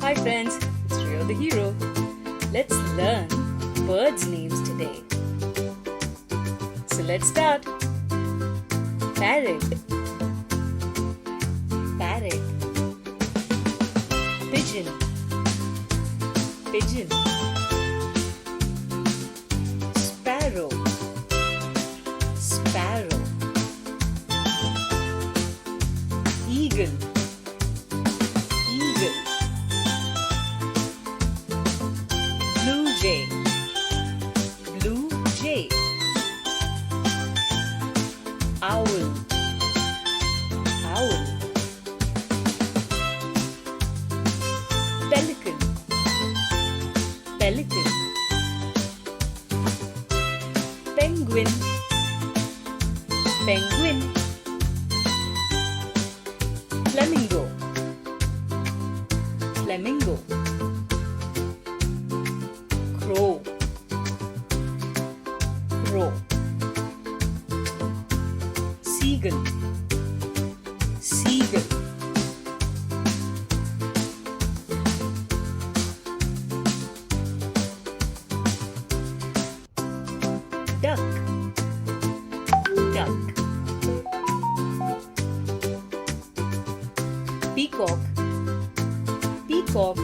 Hi friends, it's Rio the Hero. Let's learn birds' names today. So let's start. Parrot, parrot. Pigeon, pigeon. Sparrow, sparrow. Eagle, eagle. Blue jay, blue jay. Owl, owl. Pelican, pelican. Penguin, penguin. Flamingo, flamingo. Crow, crow. Seagull, seagull. Duck, duck. Peacock, peacock.